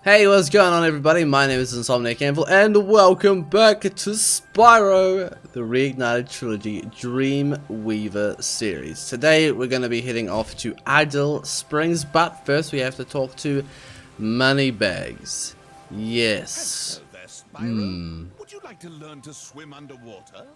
Hey, what's going on everybody? My name is Anvils and welcome back to Spyro the Reignited Trilogy Dream Weaver series. Today we're going to be heading off to Idle Springs, but first we have to talk to Moneybags. Yes. Hello there, Spyro. Would you like to learn to swim underwater?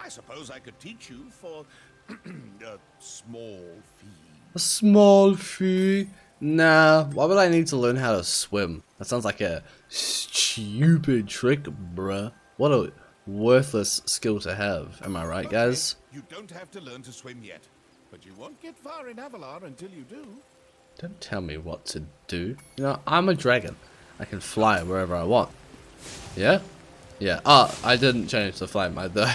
I suppose I could teach you for a small fee. A small fee? Nah, why would I need to learn how to swim? That sounds like a stupid trick, bruh. What a worthless skill to have. Am I right, guys? You don't have to learn to swim yet, but you won't get far in Avalar until you do. Don't tell me what to do. You know, I'm a dragon. I can fly wherever I want. Yeah? Yeah. Oh, I didn't change the flight mode though.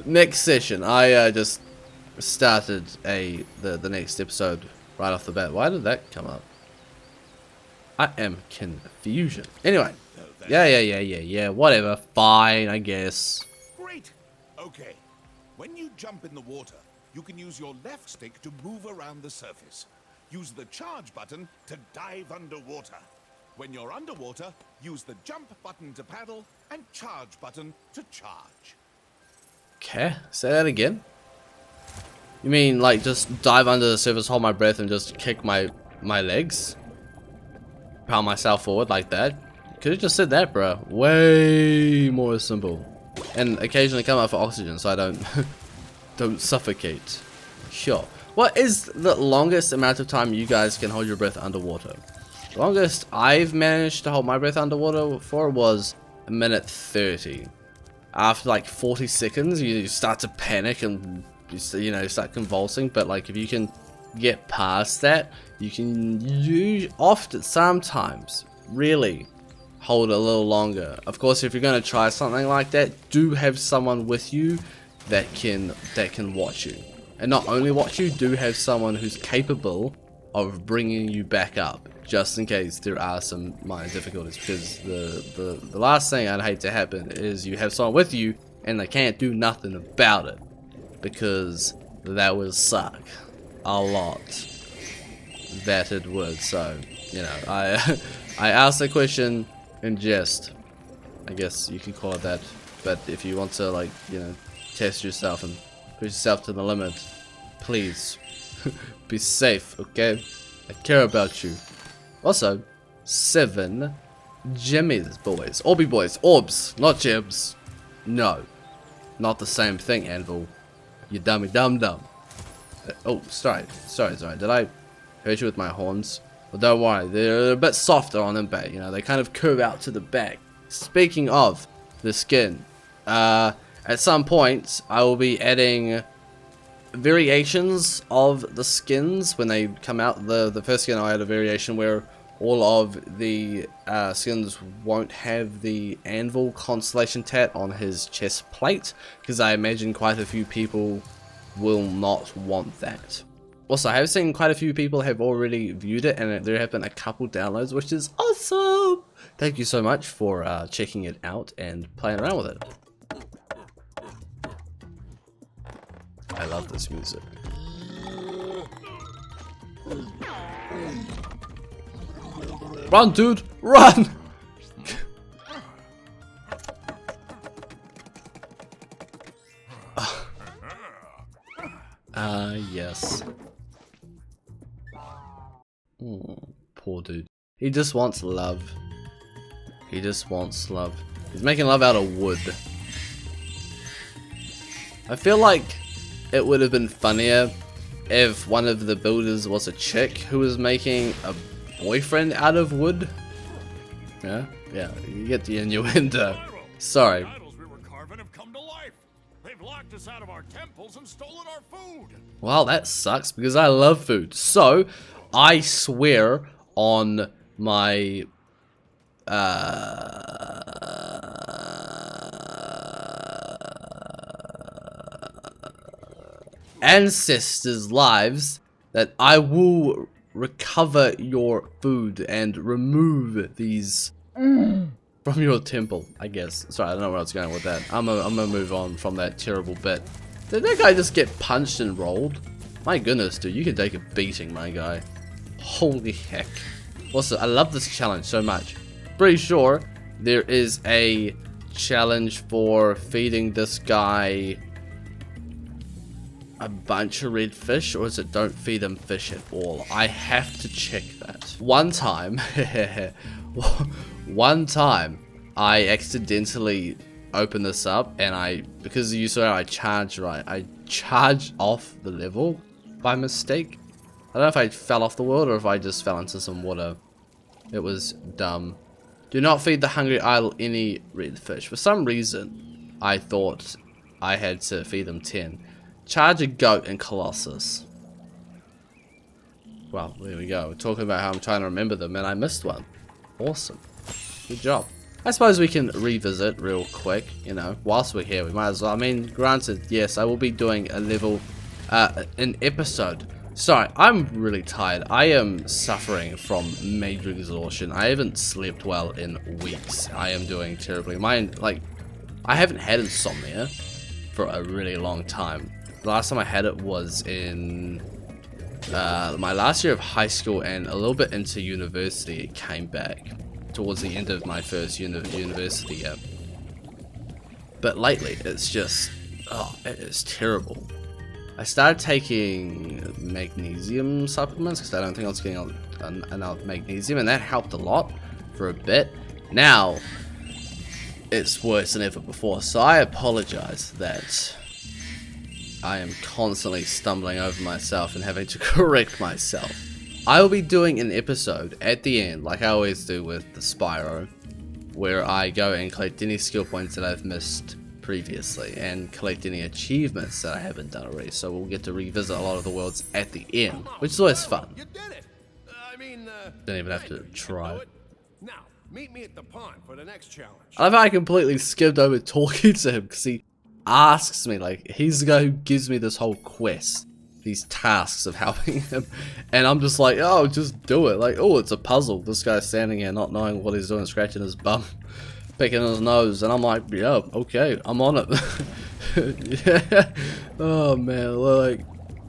Next session, I just started the next episode right off the bat. Why did that come up? I am confusion. Anyway. Yeah. Whatever. Fine, I guess. Great. Okay. When you jump in the water, you can use your left stick to move around the surface. Use the charge button to dive underwater. When you're underwater, use the jump button to paddle and charge button to charge. Okay, say that again. You mean like just dive under the surface, hold my breath, and just kick my legs? Propel myself forward like that? Could have just said that, bro. Way more simple. And occasionally come out for oxygen so I don't suffocate. Sure. What is the longest amount of time you guys can hold your breath underwater? The longest I've managed to hold my breath underwater for was 1:30. After like 40 seconds, you start to panic and you start convulsing. But like if you can get past that, you can sometimes really hold a little longer. Of course, if you're going to try something like that, do have someone with you that can watch you. And not only watch you, do have someone who's capable of bringing you back up, just in case there are some minor difficulties. Because the last thing I'd hate to happen is you have someone with you and they can't do nothing about it, because that would suck a lot. That it would. So I asked the question in jest, I guess you can call it that. But if you want to test yourself and push yourself to the limit, please be safe, okay? I care about you. Also, 7 jimmies, boys. Orby boys. Orbs, not gems. No. Not the same thing, Anvil. You dummy dum-dum. Oh, sorry. Did I hurt you with my horns? Well, don't worry. They're a bit softer on impact. They kind of curve out to the back. Speaking of the skin, at some point, I will be adding variations of the skins when they come out. The first skin I had a variation where all of the skins won't have the Anvil constellation tat on his chest plate, because I imagine quite a few people will not want that. Also, I have seen quite a few people have already viewed it, and there have been a couple downloads, which is awesome. Thank you so much for checking it out and playing around with it. I love this music. Run, dude! Run! Yes. Poor dude. He just wants love. He just wants love. He's making love out of wood. I feel like it would have been funnier if one of the builders was a chick who was making a boyfriend out of wood. Yeah, you get the innuendo. Sorry. The idols we were carving have come to life. They've locked us out of our temples and stolen our food. Well, that sucks because I love food. So, I swear on my ancestors' lives that I will recover your food and remove these from your temple, I guess. Sorry, I don't know where I was going with that. I'm gonna move on from that terrible bit. Did that guy just get punched and rolled? My goodness, dude, you can take a beating, my guy. Holy heck. Also, I love this challenge so much. Pretty sure there is a challenge for feeding this guy a bunch of red fish, or is it don't feed him fish at all? I have to check that. One time, I accidentally opened this up, and because you saw how I charged, right? I charged off the level by mistake. I don't know if I fell off the world or if I just fell into some water. It was dumb. Do not feed the hungry idle any red fish. For some reason, I thought I had to feed them 10. Charge a goat in Colossus. Well, there we go. We're talking about how I'm trying to remember them, and I missed one. Awesome. Good job. I suppose we can revisit real quick, you know, whilst we're here. We might as well. I mean, granted, yes, I will be doing a level, an episode. Sorry, I'm really tired. I am suffering from major exhaustion. I haven't slept well in weeks. I am doing terribly. I haven't had insomnia for a really long time. The last time I had it was in my last year of high school, and a little bit into university it came back towards the end of my first university year. But lately it's just, oh, it is terrible. I started taking magnesium supplements because I don't think I was getting enough magnesium, and that helped a lot for a bit. Now it's worse than ever before, so I apologize that I am constantly stumbling over myself and having to correct myself. I will be doing an episode at the end, like I always do with the Spyro, where I go and collect any skill points that I've missed previously and collect any achievements that I haven't done already. So we'll get to revisit a lot of the worlds at the end, which is always fun. You did it. I mean, don't even have to try. Now, meet me at the pond for the next challenge. I love how I completely skipped over talking to him because he asks me, like, he's the guy who gives me this whole quest, these tasks of helping him, and I'm just like, oh, just do it. Like, oh, it's a puzzle. This guy's standing here not knowing what he's doing, scratching his bum, picking his nose, and I'm like, yeah, okay, I'm on it. Yeah. Oh man, like,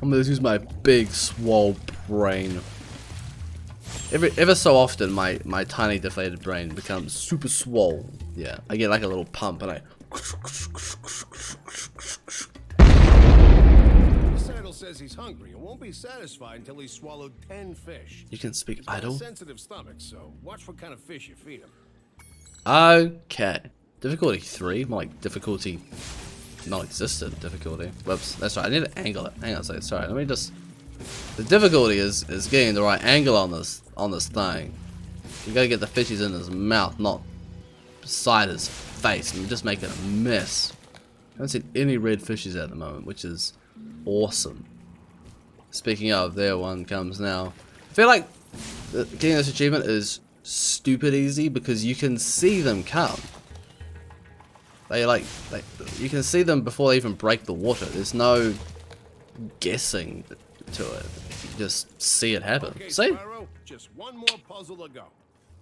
I'm gonna use my big swole brain. Ever so often, my tiny deflated brain becomes super swole. Yeah, I get like a little pump, and I. Saddle says he's hungry and won't be satisfied until he's swallowed 10 fish. You can speak He's got idle. a sensitive stomach, so watch what kind of fish you feed him. Okay. Difficulty 3, more like difficulty non-existent difficulty. Whoops, that's right. I need to angle it. Hang on a second. Sorry, let me just. The difficulty is getting the right angle on this thing. You gotta get the fishies in his mouth, not beside his face, and just make it a mess. I haven't seen any red fishies at the moment, which is awesome. Speaking of, there one comes now. I feel like getting this achievement is stupid easy because you can see them come. You can see them before they even break the water. There's no guessing to it. You just see it happen. Okay, See? Spyro, just one more puzzle to go.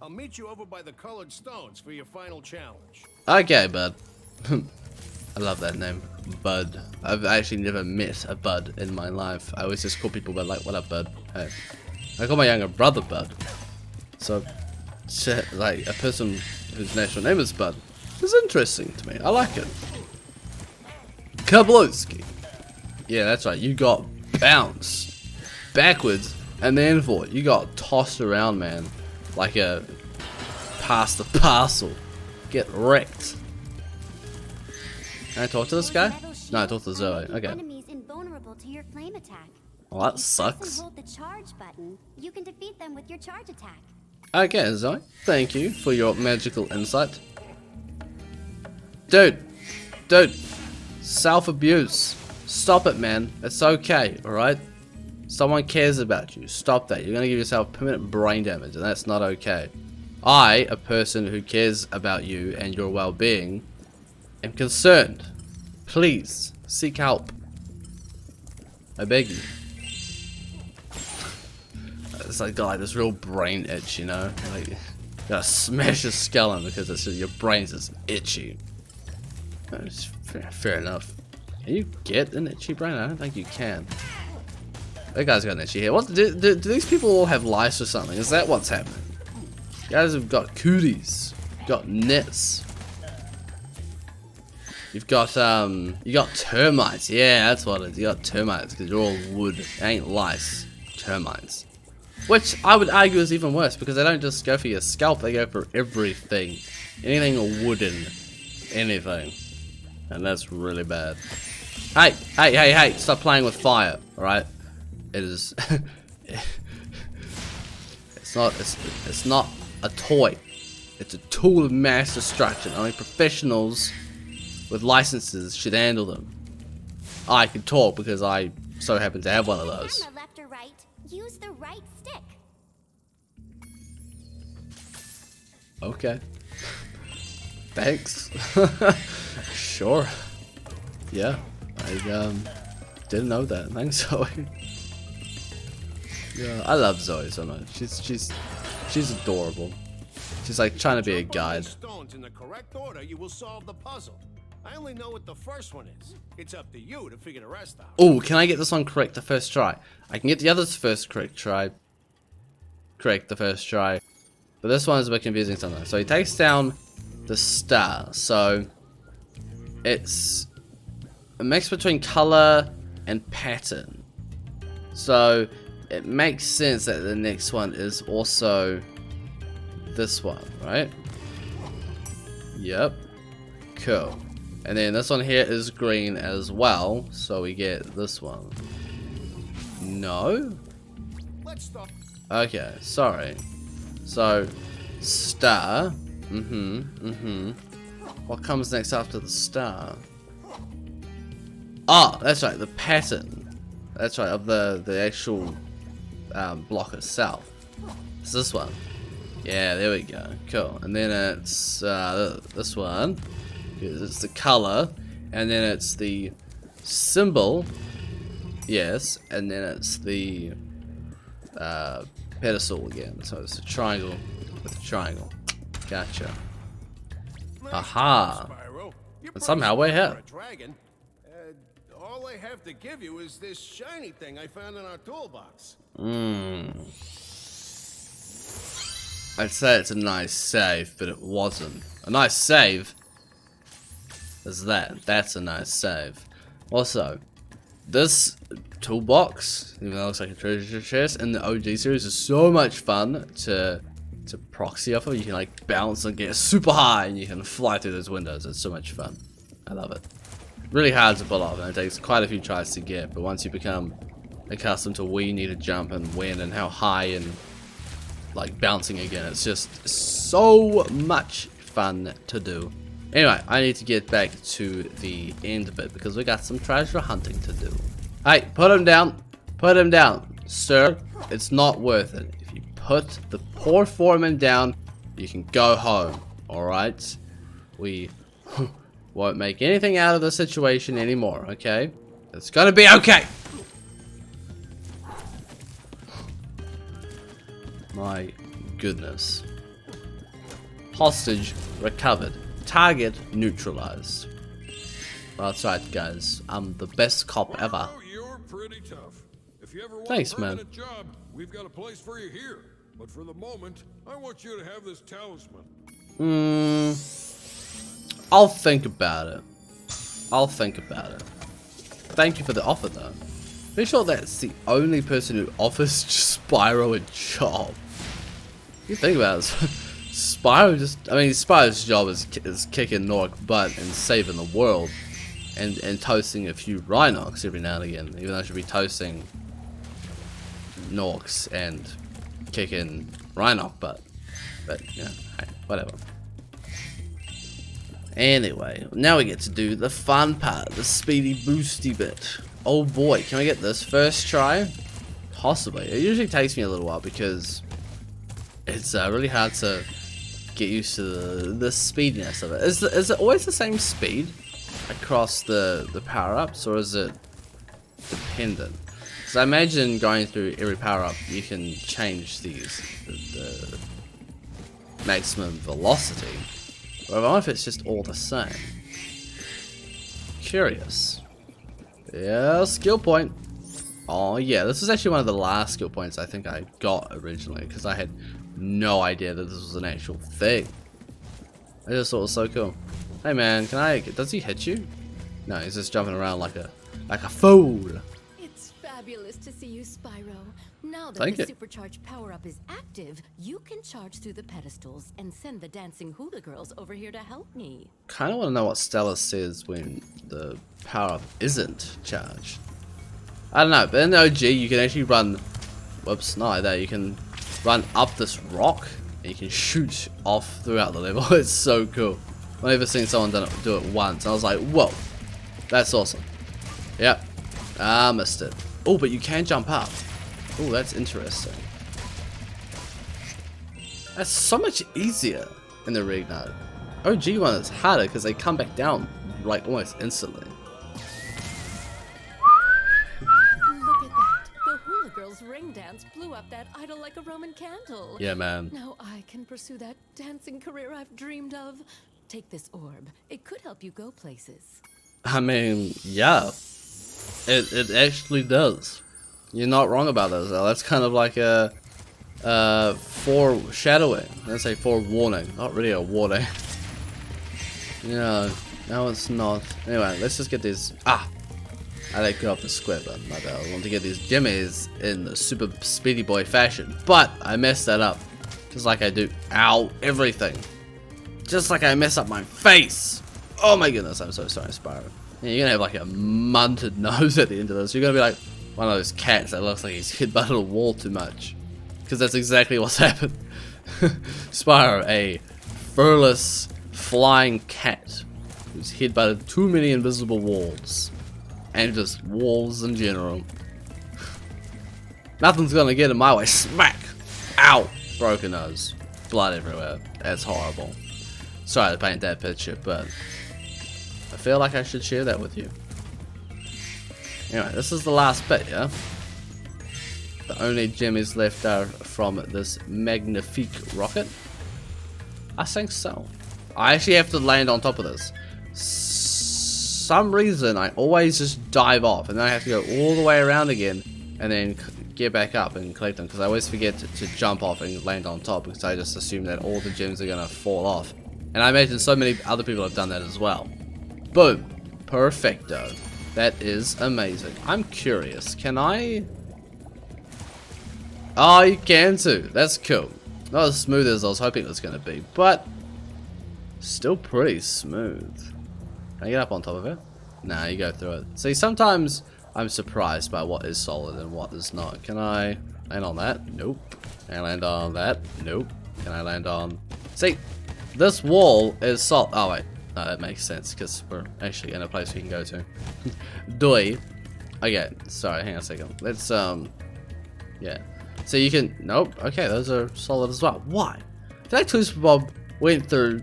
I'll meet you over by the colored stones for your final challenge. Okay, Bud. I love that name, Bud. I've actually never met a Bud in my life. I always just call people Bud, like, what up, Bud? Hey. I call my younger brother Bud. So, like, a person whose natural name is Bud is interesting to me. I like it. Kablowski. Yeah, that's right. You got bounced backwards and then forward. You got tossed around, man, like a pass the parcel. Get wrecked. Can I talk to this guy? No, I talk to Zoe. Okay. Enemies invulnerable to your flame attack. Well, that Press sucks. and hold the charge button. You can defeat them with your charge attack. Okay, Zoe. Thank you for your magical insight. Dude. Self-abuse. Stop it, man. It's okay, alright? Someone cares about you. Stop that. You're gonna give yourself permanent brain damage, and that's not okay. I, a person who cares about you and your well-being, am concerned. Please, seek help. I beg you. It's like got like this real brain itch, you know? Like, you gotta smash your skull in because it's just, your brain's just itchy. It's fair enough. Can you get an itchy brain? I don't think you can. That guy's got an itchy hair. What? Do these people all have lice or something? Is that what's happening? Guys have got cooties. Got nets. You've got you got termites. Yeah, that's what it is. You got termites because you're all wood. It ain't lice. Termites. Which I would argue is even worse because they don't just go for your scalp, they go for everything. Anything wooden. Anything. And that's really bad. Hey, stop playing with fire, alright? It is it's not a toy. It's a tool of mass destruction. Only professionals with licenses should handle them. I can talk because I so happen to have one of those. Camera left or right, use the right stick. Okay. Thanks. Sure. Yeah. I didn't know that. Thanks, Zoe. Yeah, I love Zoe so much. She's adorable. She's like trying to be a guide. Stones in the correct order, you will solve the puzzle. I only know what the first one is. It's up to you to figure the rest out. Oh, can I get this one correct the first try? I can get the others correct the first try. But this one is a bit confusing sometimes. So he takes down the star. So it's a mix between color and pattern. So it makes sense that the next one is also this one, right? Yep. Cool. And then this one here is green as well, so we get this one. No? Let's start. Okay, sorry. So, star. What comes next after the star? Oh, that's right, the pattern. That's right, of the actual block itself. It's this one. Yeah, there we go. Cool. And then it's this one. It's the color. And then it's the symbol. Yes. And then it's the pedestal again. So it's a triangle with a triangle. Gotcha. Aha. Spyro. You're And somehow we're pretty here. smart for a dragon. All I have to give you is this shiny thing I found in our toolbox. I'd say it's a nice save, but it wasn't. A nice save is that. That's a nice save. Also, this toolbox, even though it looks like a treasure chest, in the OG series is so much fun to proxy off of. You can like bounce and get super high and you can fly through those windows. It's so much fun. I love it. Really hard to pull off and it takes quite a few tries to get, but once you become accustomed to where you need to jump and when and how high and like bouncing again, it's just so much fun to do. Anyway, I need to get back to the end bit because we got some treasure hunting to do. Hey, put him down. Put him down. Sir, it's not worth it. If you put the poor foreman down, you can go home. Alright? We won't make anything out of the situation anymore, okay? It's gonna be okay! My goodness. Hostage recovered. Target neutralized. That's right, guys. I'm the best cop ever. Well, you're pretty tough. If you ever want Thanks, a man. permanent job, we've got a place for you here. But for the moment, I want you to have this talisman. I'll think about it. I'll think about it. Thank you for the offer, though. Pretty sure that's the only person who offers Spyro a job. You think about it, Spyro Spyro's job is kicking Nork butt and saving the world, and toasting a few Rhinox every now and again. Even though I should be toasting Norks and kicking Rhinoc butt, but you know, hey, whatever. Anyway, now we get to do the fun part, the speedy boosty bit. Oh boy, can we get this first try? Possibly. It usually takes me a little while because it's really hard to get used to the speediness of it. Is it always the same speed across the power-ups, or is it dependent? Because I imagine going through every power-up you can change the maximum velocity. But I wonder if it's just all the same. Curious. Yeah, skill point. Oh yeah, this was actually one of the last skill points I think I got originally, because I had no idea that this was an actual thing. I just thought it was so cool. Hey man, does he hit you? No, he's just jumping around like a fool. It's fabulous to see you, Spyro. Now that Thank the you. supercharged power-up is active, you can charge through the pedestals and send the dancing hula girls over here to help me. Kind of want to know what Stella says when the power-up isn't charged. I don't know, but in the OG you can actually run, whoops, not like that, you can run up this rock and you can shoot off throughout the level. It's so cool. I've never seen someone do it once. I was like, whoa, that's awesome. Yep, I missed it. Oh, but you can jump up. Oh, that's interesting. That's so much easier in the Reignited. OG one is harder because they come back down like almost instantly. Look at that. The hula girls' ring dance blew up that idol like a Roman candle. Yeah, man. Now I can pursue that dancing career I've dreamed of. Take this orb. It could help you go places. I mean, yeah. It actually does. You're not wrong about that, though. That's kind of like a foreshadowing. Let's say forewarning. Not really a warning. Yeah, no it's not. Anyway, let's just get these. I let go of the square button, my bad. I want to get these jimmies in the super speedy boy fashion. But I messed that up. Just like I do. Ow, everything. Just like I mess up my face. Oh my goodness, I'm so sorry, Spyro. Yeah, you're gonna have like a munted nose at the end of this. You're gonna be like one of those cats that looks like he's hit by a wall too much. Because that's exactly what's happened. Spyro, a furless flying cat who's hit by too many invisible walls. And just walls in general. Nothing's gonna get in my way. Smack! Ow! Broken nose. Blood everywhere. That's horrible. Sorry to paint that picture, but I feel like I should share that with you. Anyway, this is the last bit, yeah? The only gem is left are from this magnifique rocket. I think so. I actually have to land on top of this. Some reason I always just dive off and then I have to go all the way around again and then get back up and collect them because I always forget to jump off and land on top because I just assume that all the gems are gonna fall off. And I imagine so many other people have done that as well. Boom. Perfecto. That is amazing. I'm curious. Can I? Oh, you can too. That's cool. Not as smooth as I was hoping it was going to be, but still pretty smooth. Can I get up on top of it? Nah, you go through it. See, sometimes I'm surprised by what is solid and what is not. Can I land on that? Nope. Can I land on that? Nope. Can I land on... See, this wall is solid. Oh, wait. No, that makes sense because we're actually in a place we can go to. Doi. Okay, sorry, hang on a second. Let's, yeah. So you can, nope, okay, those are solid as well. Why? I feel like Twist Bob went through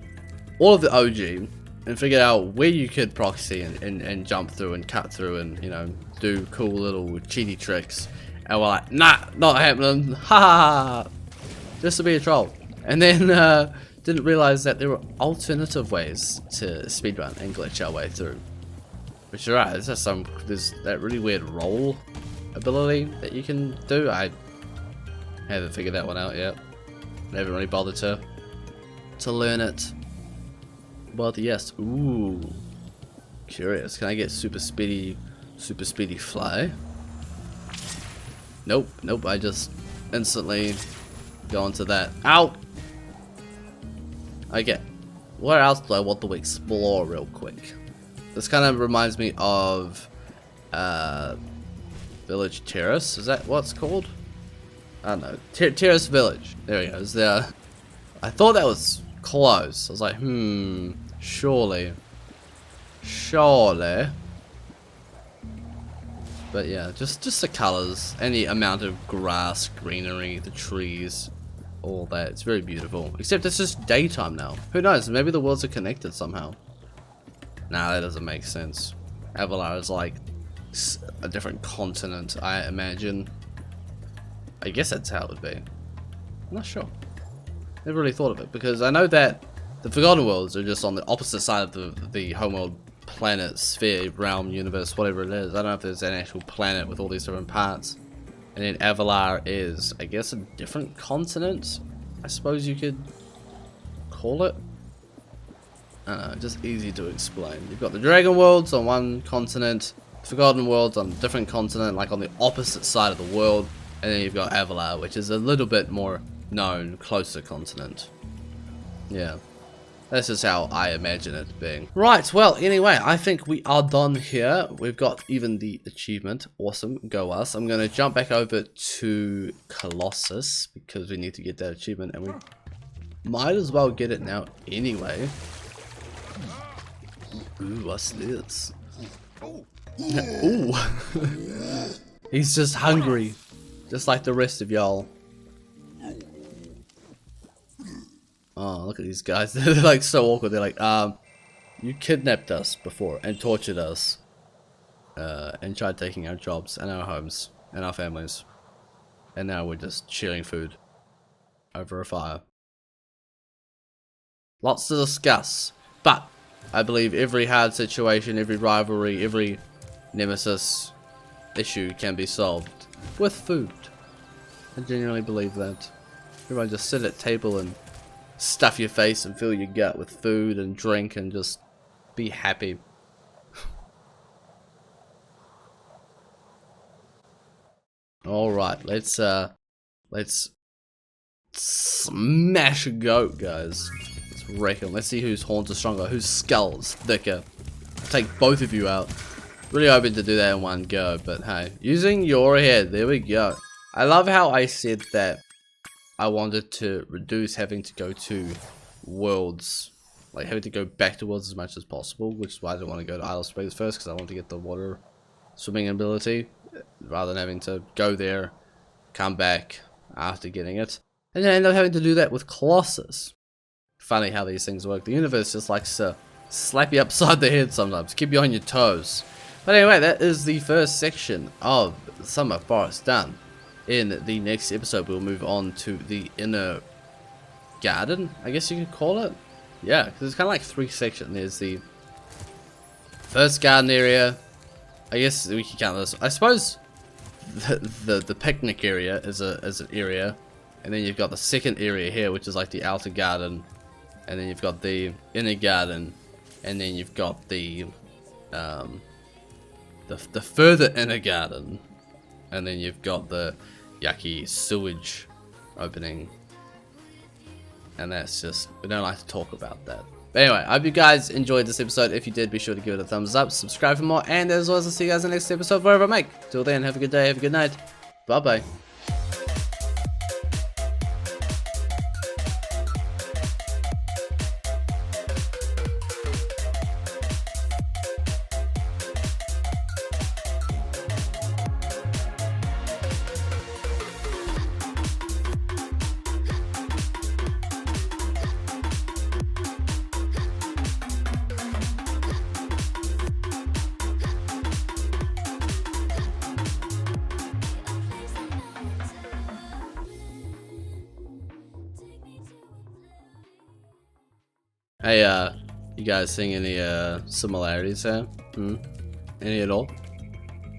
all of the OG and figured out where you could proxy and jump through and cut through and, you know, do cool little cheaty tricks. And we're like, nah, not happening. Ha ha ha. Just to be a troll. And then, didn't realize that there were alternative ways to speedrun and glitch our way through. Which you're right, there's that really weird roll ability that you can do. I haven't figured that one out yet. Never really bothered to learn it. But yes, ooh. Curious. Can I get super speedy fly? Nope, nope, I just instantly go into that. Ow! Okay, where else do I want to explore real quick? This kind of reminds me of Village Terrace. Is that what it's called? I don't know. Terrace Village. There we go. There. I thought that was close. I was like, surely. But yeah, just the colors and the amount of grass, greenery, the trees. All that. It's very beautiful. Except it's just daytime now. Who knows? Maybe the worlds are connected somehow. Nah, that doesn't make sense. Avalar is like a different continent, I imagine. I guess that's how it would be. I'm not sure. Never really thought of it because I know that the Forgotten Worlds are just on the opposite side of the homeworld planet, sphere, realm, universe, whatever it is. I don't know if there's an actual planet with all these different parts. And then Avalar is, I guess, a different continent. I suppose you could call it. I don't know, just easy to explain. You've got the Dragon Worlds on one continent, Forgotten Worlds on a different continent, like on the opposite side of the world, and then you've got Avalar, which is a little bit more known, closer continent. Yeah. This is how I imagine it being. Right, well, anyway, I think we are done here. We've got even the achievement. Awesome, go us. I'm going to jump back over to Colossus, because we need to get that achievement, and we might as well get it now anyway. Ooh, what's this? Ooh. He's just hungry, just like the rest of y'all. Oh, look at these guys. They're like so awkward. They're like, you kidnapped us before and tortured us. And tried taking our jobs and our homes and our families. And now we're just sharing food over a fire. Lots to discuss. But I believe every hard situation, every rivalry, every nemesis issue can be solved with food. I genuinely believe that. Everyone just sit at table and stuff your face and fill your gut with food and drink and just be happy. Alright, let's smash a goat, guys. Let's wreck him. Let's see whose horns are stronger, whose skull is thicker. Take both of you out. Really hoping to do that in one go, but hey. Using your head, there we go. I love how I said that I wanted to reduce having to go to worlds, like having to go back to worlds as much as possible, which is why I didn't want to go to Isle of Springs first, because I want to get the water swimming ability, rather than having to go there, come back after getting it, and then end up having to do that with Colossus. Funny how these things work. The universe just likes to slap you upside the head sometimes, keep you on your toes. But anyway, that is the first section of Summer Forest done. In the next episode, we'll move on to the inner garden, I guess you could call it. Yeah, because it's kind of like 3 sections. There's the first garden area. I guess we can count this. I suppose the picnic area is an area, and then you've got the second area here, which is like the outer garden, and then you've got the inner garden, and then you've got the further inner garden, and then you've got the yucky sewage opening, and that's just, we don't like to talk about that. But anyway, I hope you guys enjoyed this episode. If you did, be sure to give it a thumbs up, subscribe for more, and as always, I'll see you guys in the next episode wherever I make. Till then, have a good day, have a good night, bye bye. Hey, you guys seeing any similarities here? Any at all?